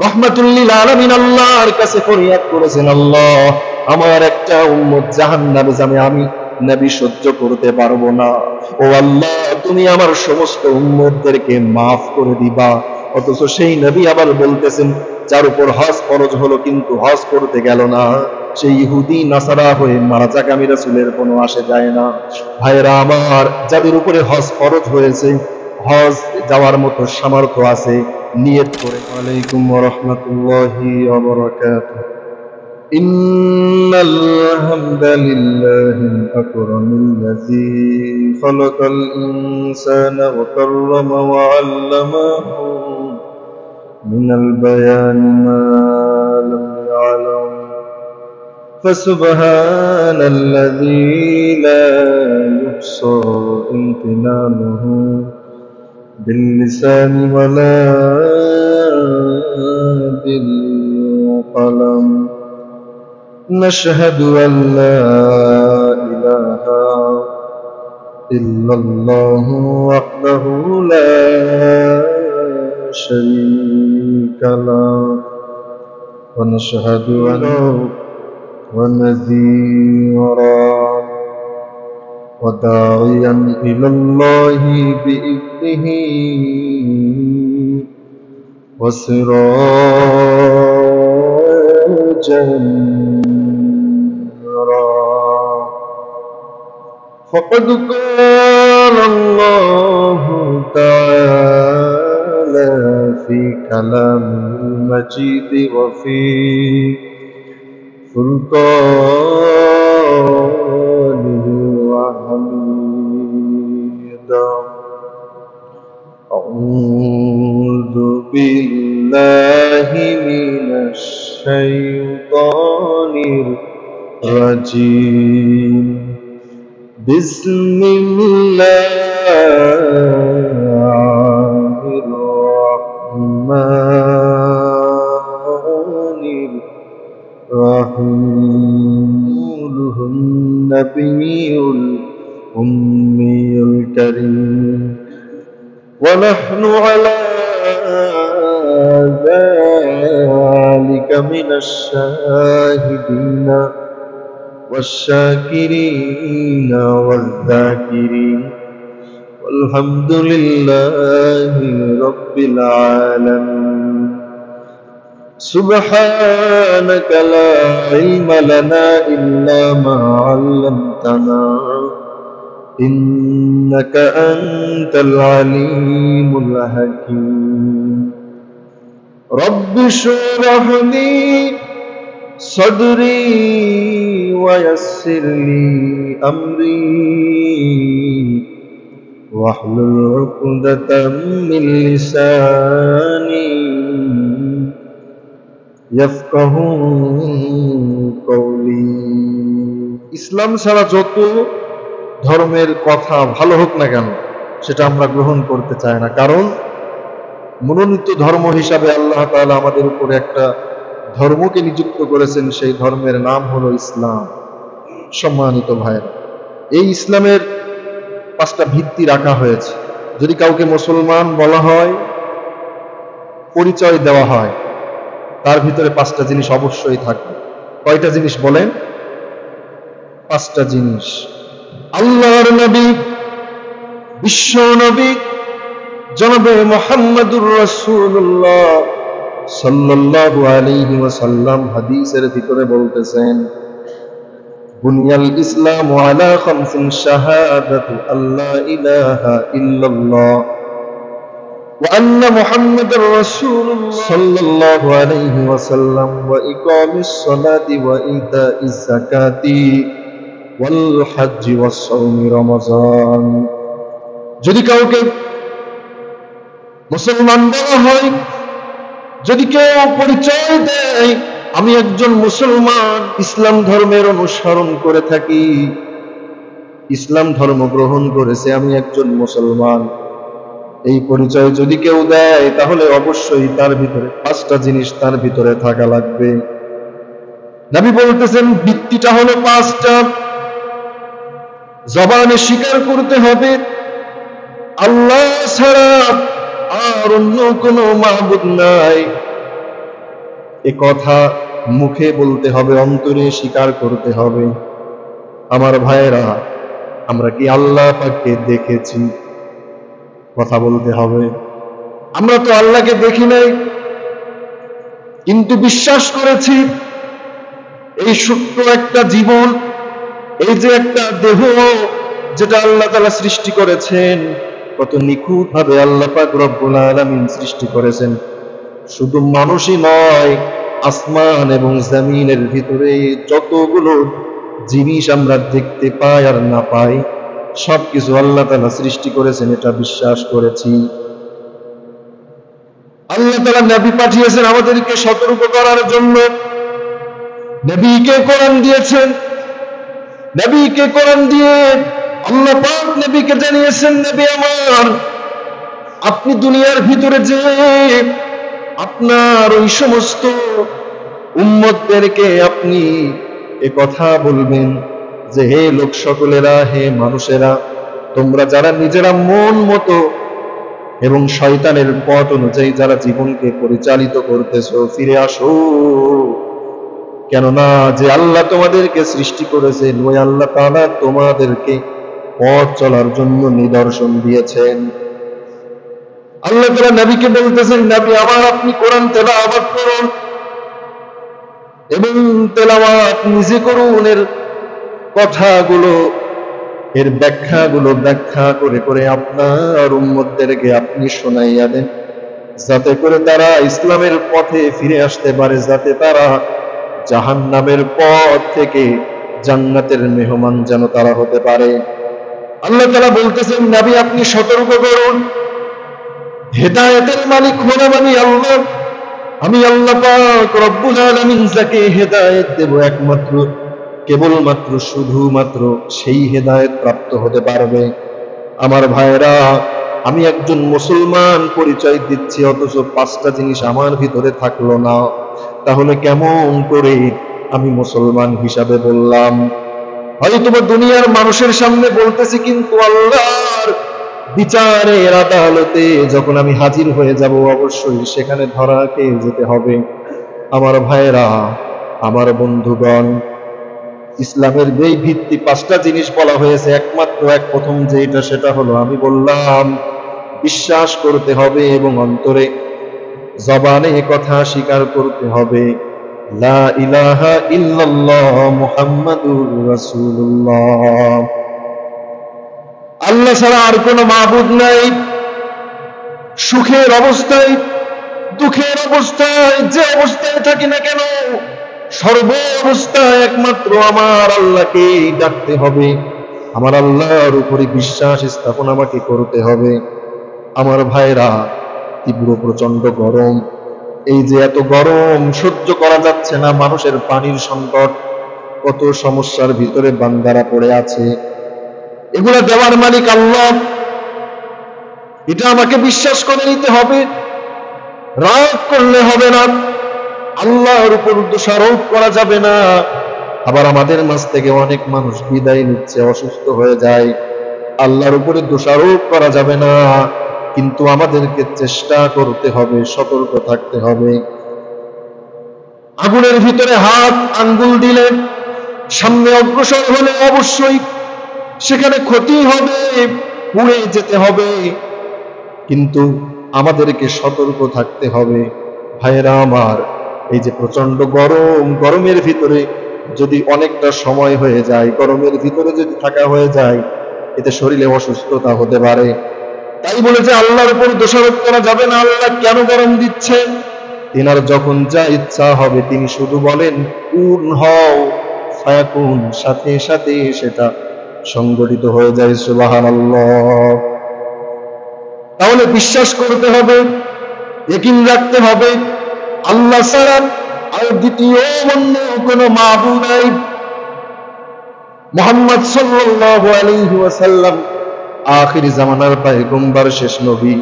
রহমাতুল লিল আলামিন আল্লাহর কাছে ফরিয়াদ করেছেন, আল্লাহ আমার একটা উম্মত জাহান্নামে যাবে, আমি নবী সহ্য করতে পারবো না। ও আল্লাহ তুমি আমার সমস্ত উম্মতদেরকে মাফ করে দিবা। অথচ সেই নবী আবার বলতেছেন, যার উপর হজ ফরজ হলো কিন্তু হজ করতে গেল না, সেই ইহুদি নাসারা হয়ে মারা যাক, আমি রাসূলের কোনো আসে যায় না। ভাইরা আমার, যাদের উপরে হজ ফরজ হয়েছে, হজ যাওয়ার মতো সামর্থ্য আছে, নিয়ত করে। ওয়ালাইকুম ওয়া রাহমাতুল্লাহি ওয়া বারাকাতুহু। ইন্নাল হামদালিল্লাহিল আকরামিল্লাযী খালাকাল ইনসানা ওয়া কাররামা ওয়া 'আল্লামাহু মিনাল বায়ানি মা লাম ইয়া'লাম ফাসুবহানাল্লাযী লা ইহসা ইমতিনানুহু باللسان ولا بالقلم نشهد أن لا إله إلا الله وحده لا شريك له ونشهد أنه ونذيرا وداعيا إلى الله بإذنه وسراجا منيرا فقد قال الله تعالى في كلامه المجيد وفي فرقانه حميدا أعوذ بالله من الشيطان الرجيم بسم الله الرحمن الرحيم النبي الأمي الكريم ونحن على ذلك من الشاهدين والشاكرين والذاكرين والحمد لله رب العالمين سبحانك لا علم لنا إلا ما علمتنا إنك أنت العليم الحكيم رب اشرح لي صدري ويسر لي أمري واحلل عقدة من لساني يفقهوا قولي ইসলাম ছাড়া যত ধর্মের কথা ভালো হোক না কেন সেটা আমরা গ্রহণ করতে চাই না, কারণ মনোনীত ধর্ম হিসাবে আল্লাহ তাআলা আমাদের উপরে একটা ধর্মকে নিযুক্ত করেছেন, সেই ধর্মের নাম হলো ইসলাম। সম্মানিত ভাইরা, এই ইসলামের 5টা ভিত্তি রাখা হয়েছে। যদি কাউকে মুসলমান বলা হয়, পরিচয় দেওয়া হয়, তার ভিতরে 5টা জিনিস অবশ্যই থাকবে। কয়টা জিনিস বলেন? 5টা জিনিস। আল্লাহর নবী, বিশ্ব নবী জনাবে মুহাম্মদুর রাসূলুল্লাহ সাল্লাল্লাহু আলাইহি ওয়াসাল্লাম হাদিসের ভিতরে বলতেছেন, বুনিয়াল ইসলামু আলা খামসিন শাহাদাতু আল্লা ইলাহা ইল্লাল্লাহ ওয়া আন্না মুহাম্মাদার রাসূলুল্লাহ সাল্লাল্লাহু আলাইহি ওয়াসাল্লাম ওয়া ইকামিস সালাতি ওয়া ইতাইজ যাকাতি ওয়াল হজ্জি ওয়াস সাওমি রমাযান। যদি কাউকে মুসলমান বলা হয়, যদি কেউ পরিচয় দেয় আমি একজন মুসলমান, ইসলাম ধর্মের অনুসরণ করে থাকি, ইসলাম ধর্ম গ্রহণ করেছে, আমি একজন মুসলমান, এই পরিচয় যদি কেউ দেয় তাহলে অবশ্যই তার ভিতরে 5টা জিনিস তার ভিতরে থাকা লাগবে। নবী বলতেছেন ভিত্তিটা হলো 5টা। জবানে স্বীকার করতে হবে আল্লাহ ছাড়া আর অন্য কোনো মাবুদ নাই, এ কথা মুখে বলতে হবে, অন্তরে স্বীকার করতে হবে। আমার ভাইয়েরা, আমরা কি আল্লাহ পাককে দেখেছি? কথা বলতে হবে। আমরা তো আল্লাহকে দেখি নাই, কিন্তু বিশ্বাস করেছি এই ছোট্ট একটা জীবন, এই যে একটা দেহ যেটা আল্লাহ তাআলা সৃষ্টি করেছেন, কত নিখুঁত ভাবে আল্লাহ পাক রব্বুল আলামিন সৃষ্টি করেছেন। শুধু মানুষই নয়, আসমান এবং জমিনের ভিতরে যতগুলো জিনিস আমরা দেখতে পাই আর না পাই, সবকিছু আল্লাহ তাআলা সৃষ্টি করেছেন, এটা বিশ্বাস করেছি। আল্লাহ তাআলা নবী পাঠিয়েছেন আমাদেরকে সতর্ক করার জন্য। নবীকে কোরআন দিয়েছেন, নবীকে কোরআন দিয়ে আল্লাহ পাক নবীকে জানিয়েছেন, নবী আমার, আপনি দুনিয়ার ভিতরে যে আপনার ওই সমস্ত উম্মতদেরকে আপনি এ কথা বলবেন যে, হে লোক সকলেরা, হে মানুষেরা, তোমরা যারা নিজেরা মন মতো এবং শয়তানের পথ অনুযায়ী যারা জীবনকে পরিচালিত করতেছো, ফিরে আসো। কেননা যে আল্লাহ তোমাদেরকে সৃষ্টি করেছেন, ওই আল্লাহ তাআলা তোমাদেরকে পথ চলার জন্য নিদর্শন দিয়েছেন। আল্লাহ তাআলা নবীকে বলতেছেন, নবী আমার, আপনি কোরআন তেলাওয়াত করুন এবং তেলাওয়াত নিজে করুন, এর কথাগুলো, এর ব্যাখ্যাগুলো ব্যাখ্যা করে করে আপনার উম্মতদেরকে আপনি শোনাইয়া দেন, যাতে করে তারা ইসলামের পথে ফিরে আসতে পারে, যাতে তারা জাহান্নামের পথ থেকে জান্নাতের মেহমান যেন তারা হতে পারে। আল্লাহ তাআলা বলতেছেন, নবী আপনি সতর্ক করুন, হেদায়েতের মালিক হলাম আমি আল্লাহ। আমি আল্লাহ পাক রব্বুল আলামিন যাকে হেদায়েত দেব, একমাত্র কেবলমাত্র শুধুমাত্র সেই হেদায়েত প্রাপ্ত হতে পারবে। আমার ভাইরা, আমি একজন মুসলমান পরিচয় দিচ্ছি, অথচ 5টা জিনিস আমার ভিতরে থাকলো না, তাহলে কেমন করে আমি মুসলমান হিসাবে বললাম? হয়তো দুনিয়ার মানুষের সামনে বলতেছি, কিন্তু আল্লাহর বিচারের আদালতে যখন আমি হাজির হয়ে যাব, অবশ্যই সেখানে ধরা খেয়ে যেতে হবে। আমার ভাইরা, আমার বন্ধুগণ, ইসলামের এই ভিত্তি 5টা জিনিস বলা হয়েছে, একমাত্র প্রথম যেটা, সেটা হলো আমি বললাম বিশ্বাস করতে হবে এবং অন্তরে জবানে কথা স্বীকার করতে হবে, লা ইলাহা ইল্লাল্লাহ মুহাম্মাদুর রাসূলুল্লাহ, আল্লাহ ছাড়া আর কোনো মাবুদ নাই। সুখের অবস্থায়, দুঃখের অবস্থায়, যে অবস্থায় থাকি না কেন, সর্ব অবস্থায় একমাত্র আমার আল্লাহকে ডাকতে হবে, আমার আল্লাহর উপরে বিশ্বাস স্থাপন আমাকে করতে হবে। আমার ভাইরা, তীব্র প্রচন্ড গরম, এই যে এত গরম সহ্য করা যাচ্ছে না, মানুষের পানির সংকট, কত সমস্যার ভিতরে বান্দারা পড়ে আছে, এগুলা দেওয়ার মালিক আল্লাহ, এটা আমাকে বিশ্বাস করে নিতে হবে। রাগ করলে হবে না, আল্লাহর উপর দোষারোপ করা যাবে না। আবার আমাদের মাঝ থেকে অনেক মানুষ বিদায় নিচ্ছে, অসুস্থ হয়ে যায়, আল্লাহর উপরে দোষারোপ করা যাবে না, কিন্তু আমাদেরকে চেষ্টা করতে হবে, সতর্ক থাকতে হবে। আগুনের ভিতরে হাত আঙ্গুল দিলে, সামনে অগ্রসর হলে অবশ্যই সেখানে ক্ষতি হবে, পুড়ে যেতে হবে, কিন্তু আমাদেরকে সতর্ক থাকতে হবে। ভাইয়েরা আমার, এই যে প্রচন্ড গরম, গরমের ভিতরে যদি অনেকটা সময় হয়ে যায়, গরমের ভিতরে যদি থাকা হয়ে যায়, এতে শরীরে অসুস্থতা হতে পারে। তাই বলে যে আল্লাহর উপর দোষারোপ করা যাবে না, আল্লাহ কেন গরম দিচ্ছেন, তিনার যখন যা ইচ্ছা হবে তিনি শুধু বলেন কুন হও ফায়াকুন, সাথে সাথে সেটা সংগঠিত হয়ে যায়। সুবহানাল্লাহ। তাহলে বিশ্বাস করতে হবে, ইয়াকিন রাখতে হবে, আল্লাহ ছাড়া আর দ্বিতীয় অন্য কোনো মাবুদ নাই। মুহাম্মদ সাল্লাল্লাহু আলাইহি ওয়াসাল্লাম আখির জামানার পয়গম্বর, শেষ নবী।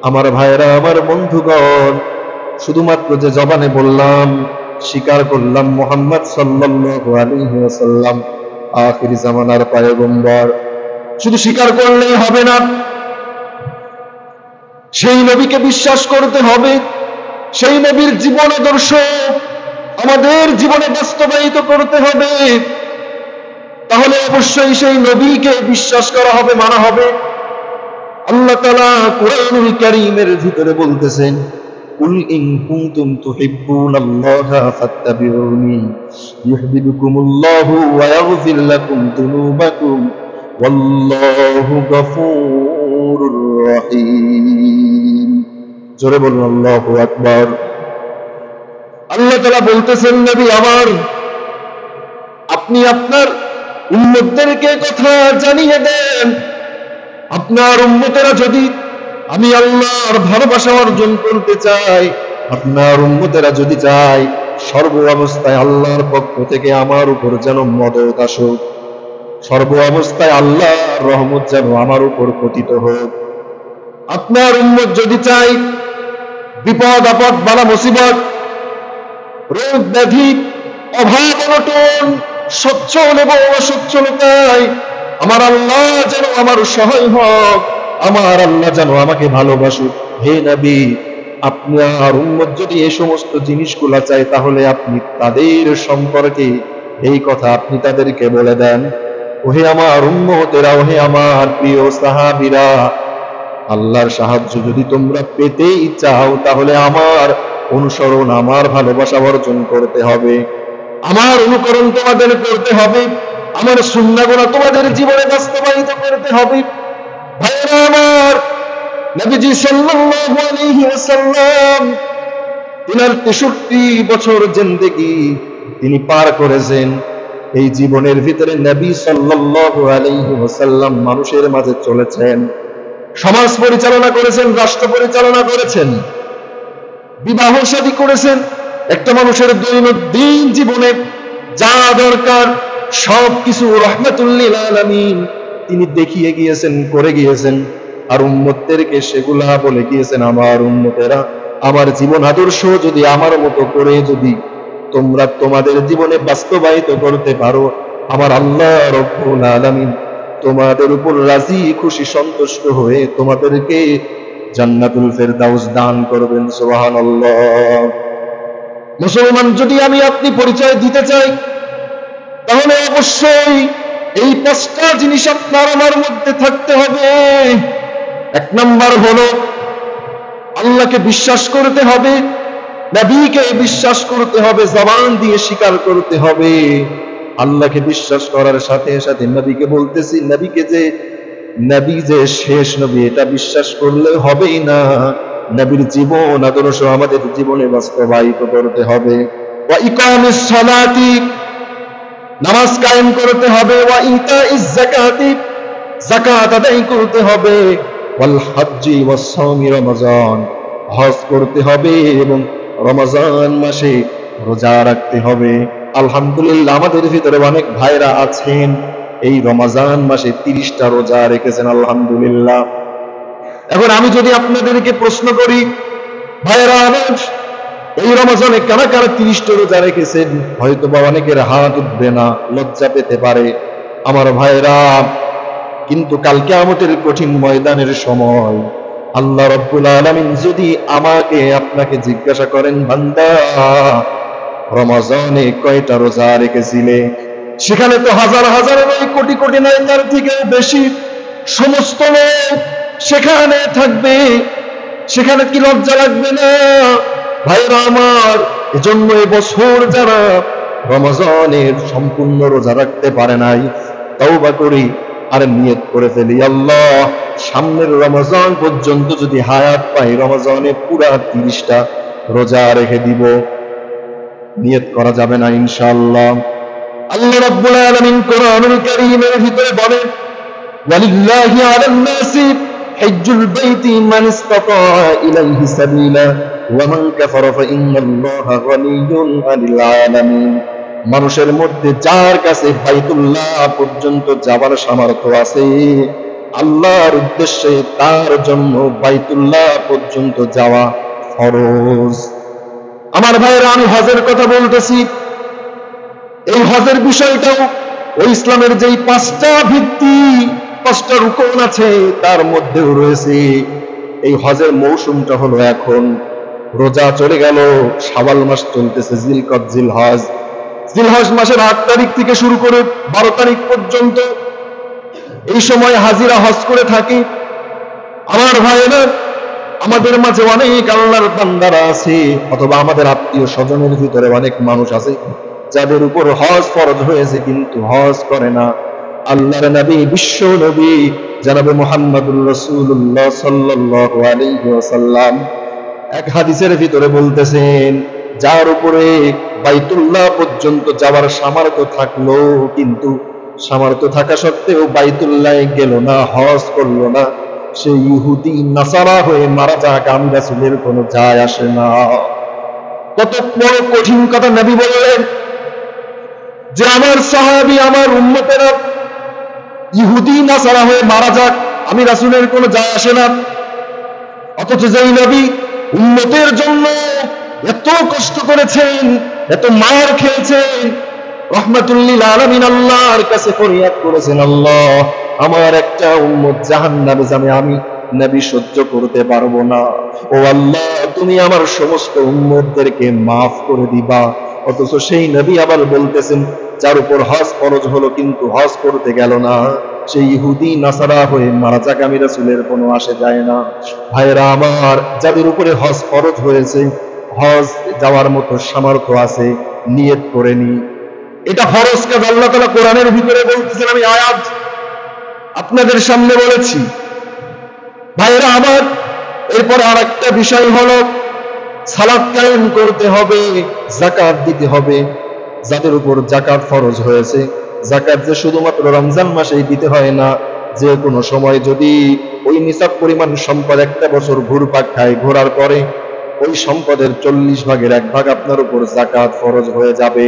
আমার ভাইরা, আমার বন্ধুগণ, শুধুমাত্র যে জবানে বললাম, স্বীকার করলাম মুহাম্মদ সাল্লাল্লাহু আলাইহি ওয়াসাল্লাম আখির জামানার পয়গম্বর, শুধু স্বীকার করলেই হবে না, সেই নবীকে বিশ্বাস করতে হবে, সেই নবীর জীবন আদর্শ আমাদের জীবনে বাস্তবায়িত করতে হবে। তাহলে অবশ্যই সেই নবীকে বিশ্বাস করা হবে, মানা হবে। আল্লাহ তাআলা কোরআনুল কারীমের ভিতরে বলতেছেন, কুল ইন কুনতুম তুহিব্বুনাল্লাহা ফাত্তাবিউনি ইউহিব্বুকুমুল্লাহু ওয়া ইয়াগফির লাকুম যুনুবাকুম ওয়াল্লাহু গফুরুর রহিম। জোরে বলুন আল্লাহু আকবার। আল্লাহ তাআলা বলতেছেন, নবী আমার, আপনি আপনার উম্মতদেরকে কথা জানিয়ে দেন, আপনার উম্মতেরা যদি আমি আল্লাহর ভালোবাসা অর্জন করতে চাই, আপনার উম্মতেরা যদি চায় সর্ব অবস্থায় আল্লাহর পক্ষ থেকে আমার উপর যেন মদত আসুক, সর্ব অবস্থায় আল্লাহর রহমত যেন আমার উপর পতিত হোক। আপনার উম্মত যদি চায় বিপদ আপদ বালা মুসিবত, রোগ ব্যাধি, অভাব অনটন, সচ্ছল এবং অসচ্ছলতায় আমার আল্লাহ যেন আমার সহায় হোক, আমার আল্লাহ যেন আমাকে ভালোবাসুক। হে নবী, আপনার উম্মত যদি এই সমস্ত জিনিসগুলো চায়, তাহলে আপনি তাদের সম্পর্কে এই কথা আপনি তাদেরকে বলে দেন। ওহে আমার উম্মতেরা, ওহে আমার প্রিয় সাহাবীরা, আল্লাহর সাহায্য যদি তোমরা পেতেই চাও, তাহলে আমার অনুসরণ, আমার ভালোবাসা অর্জন করতে হবে, আমার অনুকরণ তোমাদের করতে হবে, আমার সুন্নাহগুলো তোমাদের জীবনে বাস্তবায়িত করতে হবে। ভাইরা আমার, নবীজি সাল্লাল্লাহু আলাইহি ওয়াসাল্লাম তিনার 63 বছর জিন্দেগি তিনি পার করেছেন। এই জীবনের ভিতরে নবী সাল্লাল্লাহু আলাইহি ওয়াসাল্লাম মানুষের মাঝে চলেছেন, সমাজ পরিচালনা করেছেন, রাষ্ট্র পরিচালনা করেছেন, বিবাহ শাদী করেছেন। একটা মানুষের দৈনন্দিন জীবনে যা দরকার সবকিছু রাহমাতুল লিল আলামিন তিনি দেখিয়ে গিয়েছেন, করে গিয়েছেন। আর উম্মতদেরকে সেগুলা বলে গিয়েছেন, আমার উম্মতেরা, আমার জীবন আদর্শ যদি আমার মতো করে যদি তোমরা তোমাদের জীবনে বাস্তবায়িত করতে পারো, আমার আল্লাহ রব্বুল আলামিন তোমাদের উপর রাজি খুশি সন্তুষ্ট হয়ে তোমাদেরকে জান্নাতুল ফেরদাউস দান করবেন। সুবহানাল্লাহ। মুসলমান যদি আমি আপনি পরিচয় দিতে চাই, তাহলে অবশ্যই এই 5টা জিনিস আপনার আমার মধ্যে থাকতে হবে। 1 নাম্বার হলো আল্লাহকে বিশ্বাস করতে হবে, নবীকে বিশ্বাস করতে হবে, জবান দিয়ে স্বীকার করতে হবে। আল্লাহকে বিশ্বাস করার সাথে সাথে নবীকে বলতেছি, নবী যে শেষ নবী, এটা বিশ্বাস করলে হবেই না, নবীর জীবন আদর্শ আমাদের জীবনে বাস্তবায়িত করতে হবে। ওয়া ইকামিস সালাতি, নামাজ কায়েম করতে হবে। ওয়া ইতাইজ যাকাতি, যাকাত আদায় করতে হবে। ওয়াল হজ্জি ওয়াস সাওমি রমাজান, হজ করতে হবে এবং রমজান মাসে রোজা রাখতে হবে। আলহামদুলিল্লাহ, আমাদের ভিতরে অনেক ভাইরা আছেন এই রমজান মাসে 30টা রোজা রেখেছেন, আলহামদুলিল্লাহ। এখন আমি যদি আপনাদেরকে প্রশ্ন করি, ভাইরা আমার, এই রমজানে কারা কারা 30টা রোজা রেখেছেন? হয়তো বা অনেকের হাত উঠবে না, লজ্জা পেতে পারে। আমার ভাইরা, কিন্তু কাল কিয়ামতের কঠিন ময়দানের সময় আল্লাহ রাব্বুল আলামিন যদি আমাকে আপনাকে জিজ্ঞাসা করেন, বান্দা রমজানে কয়টা রোজা রেখেছিলে, সেখানে তো হাজার হাজার নয়, কোটি কোটি নয়, তার থেকেও বেশি সমস্ত লোক সেখানে থাকবে। সেখানে কি লজ্জা লাগবে না? ভাইরা আমার, এজন্য এবছর যারা রমজানের সম্পূর্ণ রোজা রাখতে পারে নাই, তওবা করি আর নিয়ত করে ফেলি, আল্লাহ সামনের রমজান পর্যন্ত যদি হায়াত পাই, রমজানে পুরা 30টা রোজা রেখে দিব। নিয়ত করা যাবে না ইনশাআল্লাহ। আল্লাহ রাব্বুল আলামিন কোরআনুল কারীমের ভিতরে বলেন, ওয়ালিল্লাহি আলান নাসি হিজ্জুল বাইতি মান ইসতাতা ইলাইহি সাবিলা ওয়া মান কাফারা ফা ইন্নাল্লাহা গানিয়্যুন আনিল আলামিন। মানুষের মধ্যে যার কাছে বাইতুল্লাহ পর্যন্ত যাবার সামর্থ্য আছে, আল্লাহর উদ্দেশ্যে তার জন্য বাইতুল্লাহ পর্যন্ত যাওয়া ফরজ। আমার ভাইরা, আমি হজের কথা বলতেছি। এই হজের বিষয়টাও ওই ইসলামের যেই 5টা ভিত্তি, 5টা রুকন আছে, তার মধ্যেও রয়েছে। এই হজের মৌসুমটা হলো এখন। রোজা চলে গেল, শাওয়াল মাস চলতেছে, জিলকদ জিলহজ, জিলহজ মাসের 8 তারিখ থেকে শুরু করে 12 তারিখ পর্যন্ত এই সময় হাজিরা হজ করে থাকি। আমার ভাইয়েরা, আমাদের মাঝে অনেক আল্লাহর বান্দারা আছে, অথবা আমাদের আত্মীয় স্বজনের ভিতরে অনেক মানুষ আছে যাদের উপর হজ ফরজ হয়েছে কিন্তু হজ করে না। আল্লাহর নবী, বিশ্ব নবী জনাবে মুহাম্মদুর রাসূলুল্লাহ সাল্লাল্লাহু আলাইহি ওয়াসাল্লাম এক হাদিসের ভিতরে বলতেছেন, যার উপরে বাইতুল্লাহ পর্যন্ত যাওয়ার সামর্থ্য থাকলো কিন্তু সামর্থ্য থাকা সত্ত্বেও বাইতুল্লাহে গেল না, হজ করলো না, সে ইহুদি নাসারা হয়ে মারা যাক, আমি রাসূলের কোনো যায় আসে না। কত বড় কঠিন কথা নবী বললেন যে আমার সাহাবী, আমার উম্মতেরা ইহুদি নাসারা হয়ে মারা যাক, আমি রাসূলের কোনো যায় আসে না। অথচ যেই নবী উম্মতের জন্য এত কষ্ট করেছেন, এত মার খেয়েছেন, রহমাতুল লিল আলামিন আল্লাহর কাছে ফরিয়াদ করেছেন, আল্লাহ আমার একটা উম্মত জাহান্নামে যাবে, আমি নবী সহ্য করতে পারবো না, ও আল্লাহ তুমি আমার সমস্ত উম্মতদেরকে মাফ করে দিবা। অথচ সেই নবী আবার বলতেছেন, যার উপর হজ ফরজ হলো কিন্তু হজ করতে গেল না, সেই ইহুদি নাসারা হয়ে মারা যাক, আমি রাসূলের কোনো আসে যায় না। ভাইরা আমার, যাদের উপরে হজ ফরজ হয়েছে, হজ যাওয়ার মতো সামর্থ্য আছে, নিয়ত করে নি। এটা ফরজ কাজ, আল্লাহ তাআলা কোরআনের ভিতরে বলতেছেন, আমি আয়াত আপনাদের সামনে বলেছি। ভাইরা আমার, এরপর আরেকটা বিষয় হলো সালাত কায়েম করতে হবে, যাকাত দিতে হবে। যাদের উপর যাকাত ফরজ হয়েছে, যাকাত যে শুধুমাত্র রমজান মাসেই দিতে হয় না, যে কোনো সময় যদি ওই নিসাব পরিমাণ সম্পদ একটা বছর ঘুরপাক খায়, ঘোরার পরে ওই সম্পদের 40 ভাগের 1 ভাগ আপনার উপর যাকাত ফরজ হয়ে যাবে।